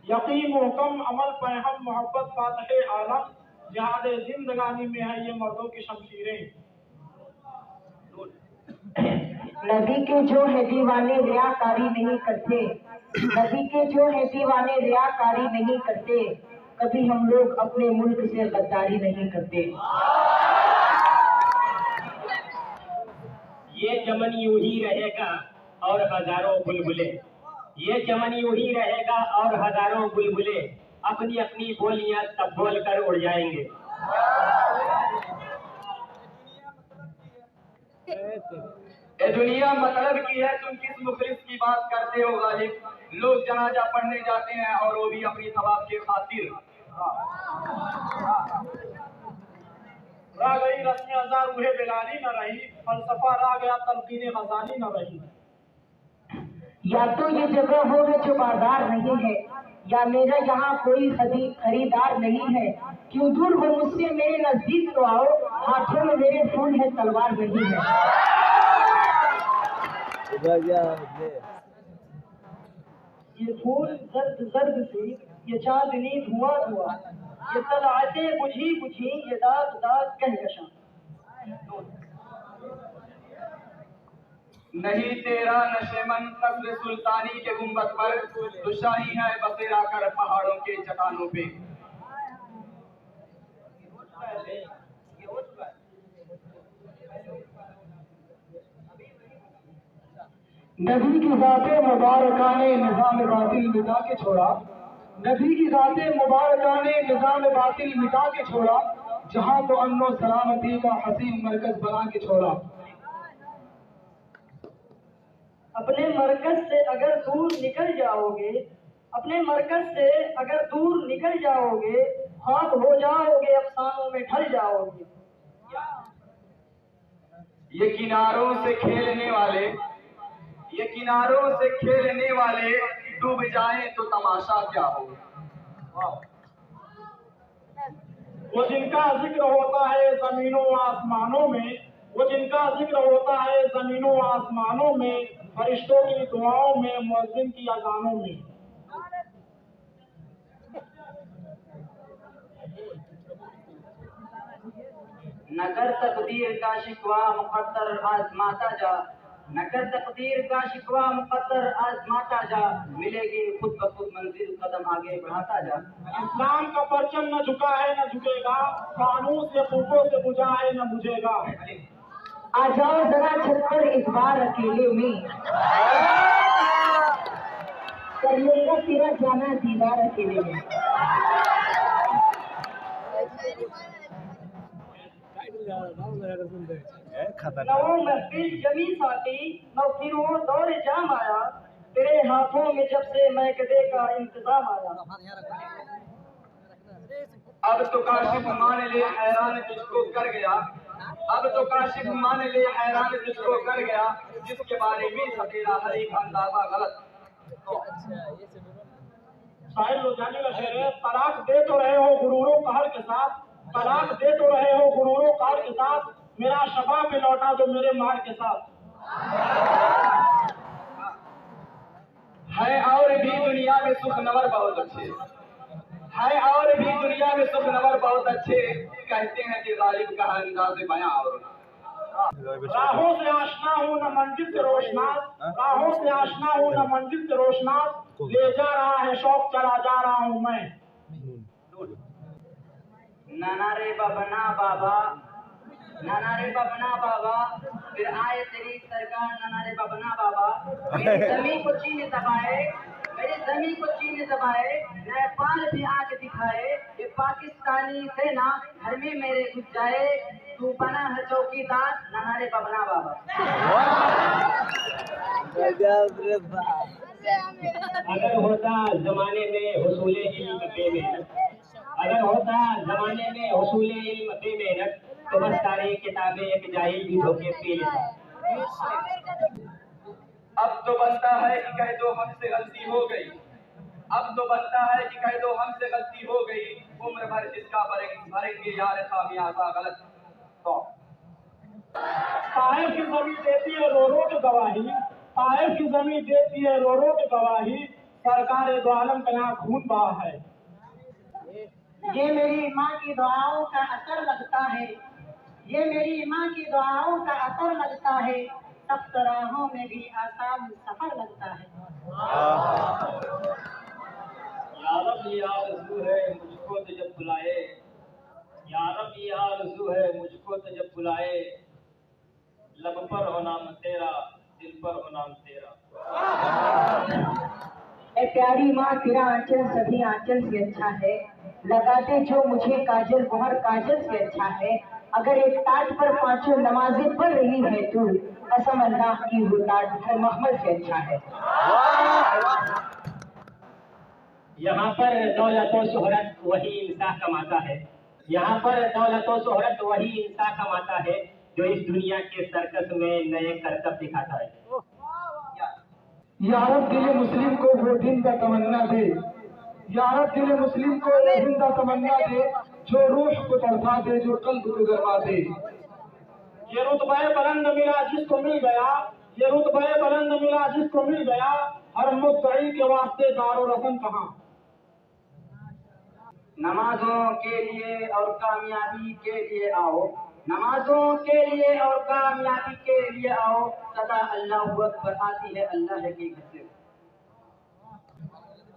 यकीन हुक्म अमल पैहम मोहब्बत फातह आलम जहाद जिंदगानी में है ये मर्दों की शमशीरें। नबी के जो है दीवाने रियाकारी नहीं करते, नबी के जो है दीवाने रियाकारी नहीं करते, कभी हम लोग अपने मुल्क से गद्दारी नहीं करते। ये चमन यूं ही रहेगा और हजारों बुलबुले, ये चमन यूं ही रहेगा और हजारों बुलबुले अपनी अपनी बोलियां तब बोल कर उड़ जाएंगे। ये दुनिया मतलब की है, तुम किस मुखलिस की बात करते हो गालिब। लोग जनाजा पढ़ने जाते हैं और वो भी अपनी सवाब के खातिर। रह गई रस्म अज़ा रूहे बिलाली न रही, फलसफा रह गया तलकीन गजाली न रही। या तो ये जगह हो है जो बाजार नहीं है, या मेरा यहाँ कोई खरीदार नहीं है। क्यों दूर हो मुझसे मेरे नजदीक तो आओ, हाथों में मेरे फूल है तलवार नहीं है। ये फूल जर्द जर्द सी, ये चांदनी धुआं धुआं, ये तलआते बुझी बुझी, ये दाग दाग कहकशां। नहीं तेरा नशेमन कस्र सुल्तानी के गुंबद पर, तो शाही है बसेरा कर पहाड़ों के चट्टानों पे। नबी की ज़ाते मुबारका ने निज़ाम बातिल मिटा के छोड़ा, नबी की ज़ाते मुबारका ने निज़ाम बातिल मिटा के छोड़ा, जहां तो अमन और सलामती का हसीन मरकज बना के छोड़ा। अपने मरकज से अगर दूर निकल जाओगे, अपने मरकज से अगर दूर निकल जाओगे, खाक हो जाओगे, अफसानों में ढल जाओगे। ये किनारों से खेलने वाले, ये किनारों से खेलने वाले डूब जाएं तो तमाशा क्या हो। वो जिनका जिक्र होता है जमीनों आसमानों में, वो जिनका जिक्र होता है जमीनों आसमानों में, फरिश्तों की दुआओं में, मुअज्जिन की अज़ानों में। नगर तकदीर का शिकवा मुकद्दर आजमाता जा, नगर तकदीर का शिकवा मुकद्दर आजमाता जा, मिलेगी खुद ब खुद मंजिल कदम आगे बढ़ाता जा। इस्लाम का परचम न झुका है न झुकेगा, कानून से फूकों से बुझा है न बुझेगा। आ जाओ जरा छत पर इस बार अकेले में, कर लूंगा तेरा जाना दीवार अकेले में। नवों महफिल जमी साथी, नौ फिर वो दौर जाम आया, तेरे हाथों में जब से मैकदे का इंतजाम आया। अब तो काशिफ मान ले हैरान तुझको कर गया, अब तो काशिफ मान ले हैरान तुझको कर गया, जिसके बारे में सतेरा हर एक अंदाजा गलत। साहिल रोजानी का शेर है, तलाक दे तो रहे हो गुरूरों कहर के साथ, तलाक दे तो रहे हो गुरूरों कहर के साथ, मेरा शबा पे लौटा दो मेरे मार के साथ। है और भी दुनिया में सुख नवर बहुत अच्छे, है और भी दुनिया में सुख नवर बहुत अच्छे, कहते हैं कि गालिब का अंदाज़ बयां और राहों से आशना हूँ न मंजिल से रोशनास, राहों से आशना हूँ न मंजिल से रोशनास, ले जा रहा है शौक चला जा रहा हूँ मैं। नाना रे बबना बाबा, नाना रे बबना बाबा, फिर आए तेरी सरकार नाना रे बबना बाबा। मेरी जमीन को चीन दबाए, मेरी जमीन को चीन दबाए, नेपाल भी आके दिखाए, ये पाकिस्तानी सेना घर में मेरे घुस जाए, तू बना है चौकीदार नाना रे बबना बाबा। अगर होता जमाने में हुसूले इल्म बेमेहनत, अगर होता जमाने में हुसूले इल्म बेमेहनत, तो बस सारी किताबें एक जाहिल भी धोखे पी लेता। अब तो बनता है कि कह दो हमसे गलती हो गई, अब तो बनता है कि कह दो हमसे गलती हो गई, उम्र भर जिसका भरेंगे यार खामियाजा गलत। तो ताइफ की जमीन देती है रो रो के गवाही, ताइफ की जमीन देती है रो रो के गवाही, सरकार दो आलम का यहाँ खून बहा है। ये मेरी माँ की दुआओं का असर लगता है, ये मेरी माँ की दुआओं का असर लगता है, सख्त राहों में भी आसान सफर लगता है। या रब ये आरज़ू है मुझको तो जब बुलाए, या रब ये आरज़ू है मुझको तो जब बुलाए, लब पर हो नाम तेरा, दिल पर हो नाम तेरा। ए प्यारी माँ तेरा आंचल सभी आंचल से अच्छा है, लगाते जो मुझे काजल बहुत काजल से अच्छा है, अगर एक टाट पर पांचों नमाजें पढ़ रही है तू, कसम अल्लाह की वो टाट हर मोहम्मद से अच्छा है। यहाँ पर दौलत व शोहरत वही इंसान कमाता है, यहाँ पर दौलत व शोहरत वही इंसान कमाता है जो इस दुनिया के सर्कस में नए करतब दिखाता है। या रब दिल मुस्लिम को वो दिन का तमन्ना दे, या रब दिल मुस्लिम को वो दिन का तमन्ना दे, जो रूह को तड़पा दे, जो कल्ब को गरमा दे। ये रुतबा बुलंद मिला जिसको मिल गया, ये रुतबा बुलंद मिला जिसको मिल गया, हर मुद्दई के वास्ते दारो रसन कहाँ। नमाजों के लिए और कामयाबी के लिए आओ, नमाजों के लिए और कामयाबी के लिए आओ, सदा अल्लाह अकबर आती है अल्लाह की घर से।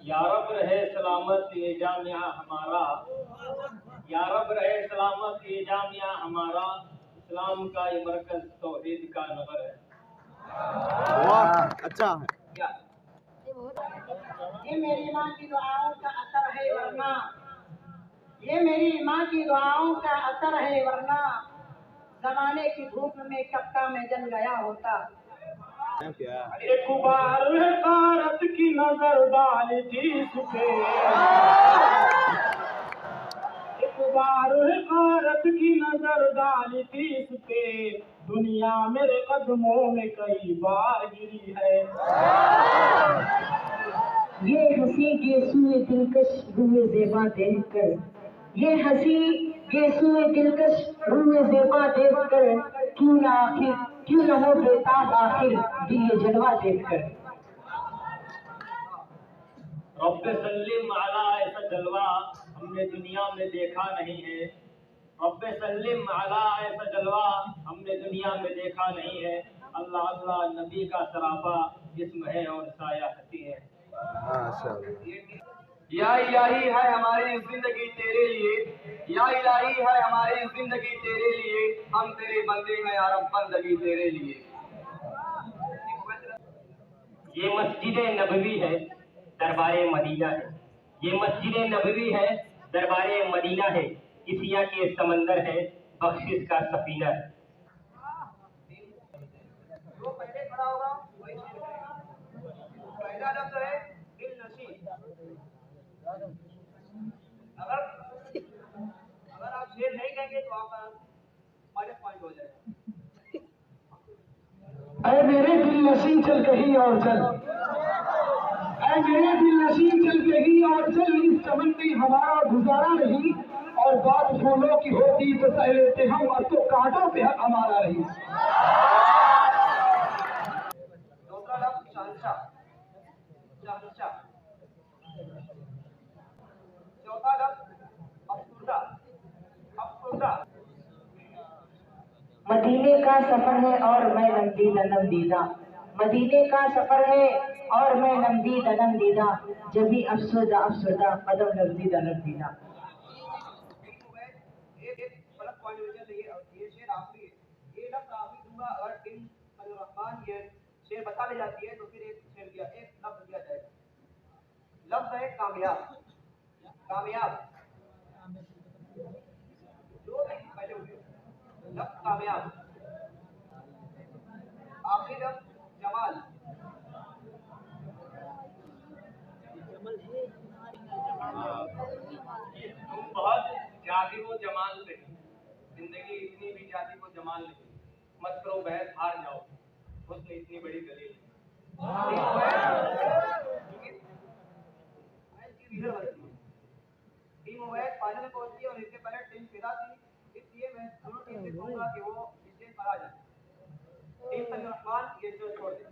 या रब रहे सलामत ये जामिया हमारा, या रब रहे सलामत ये जामिया हमारा, इस्लाम का ये मरकज तौहीद का नगर है। वाह अच्छा है। ये मेरी माँ की दुआओं का असर है वरना, ये मेरी माँ की दुआओं का असर है वरना, जमाने की धूप में कपड़ा में जल गया होता। क्या एक बार कारत की नजर डाली थी इस पे, एक बार कारत की नजर डाली थी इस पे, दुनिया मेरे कदमों में कई बार गिरी है। ये हंसी गेसुए दिलकश रूए ज़ेबा देखकर, ये हंसी गेसुए दिलकश रूए ज़ेबा देखकर, क्यों न हो बेताब आखिर दिल ये जलवा देखकर। रब्बे सल्लिम अला ऐसा जलवा हमने दुनिया में देखा नहीं है, रब्बे सल्लिम अला ऐसा जलवा हमने दुनिया में देखा नहीं है। अल्लाह अल्लाह नबी का सरापा जिस्म है और साया हंसी है। या इलाही है हमारी जिंदगी तेरे लिए, या इलाही है हमारी जिंदगी तेरे लिए, हम तेरे बंदे हैं यार बंदगी तेरे लिए। ये मस्जिद नबवी है दरबार मदीना है, ये मस्जिद नबवी है दरबार मदीना है, इसिया के समंदर है बख्शिश का सफीना है। जो पहले खड़ा होगा वही शेर करेगा। पहला लफ्ज़ है दिल नशी। अगर आप शेर नहीं कहेंगे तो आपका माइनस पॉइंट हो जाएगा। ऐ मेरे दिल नशीं चल कहीं और चल, ऐ मेरे दिल नशीं चल कहीं और चल, इस चमन में हमारा गुजारा नहीं, और बात फूलों की होती तो सह लेते हम, और तो कांटों पे हमारा रही। दूसरा लफ्ज़ शहंशाह, शहंशाह। चौथा लफ्ज़ अफसुर्दा, अफसुर्दा। मदीने का सफर है और मैं नमदीदा नमदीदा, मदीने का सफर है और मैं नमदीदा नमदीदा, जब भी अफसुर्दा अफसुर्दा कदम नमदीदा नमदीदा। एक गलत पॉइंट हो जाए, ये शेर आखिरी है, ये लफ्ज़ आखिरी दूंगा। अगर टीम रहमान ये शेर बता ले जाती है तो फिर एक शेर दिया, एक लफ्ज़ दिया जाएगा। लफ्ज़ है कामयाब, कामयाब। जो नहीं पहले उठे लफ्ज़ कामयाब। आखिरी लफ्ज़ जमाल। तुम बहुत जाति को जमाल नहीं, जिंदगी इतनी भी जाति को जमाल नहीं, मत करो बहस हार जाओ, उसने इतनी बड़ी दलील। टीम ओवैस फाइनल में पहुंची है और इसके पहले टीम फिदा थी, इसलिए मैं दोनों टीम से कहूंगा कि वो स्टेज पर आ जाए। टीम संग रहमान ये शो छोड़ दे।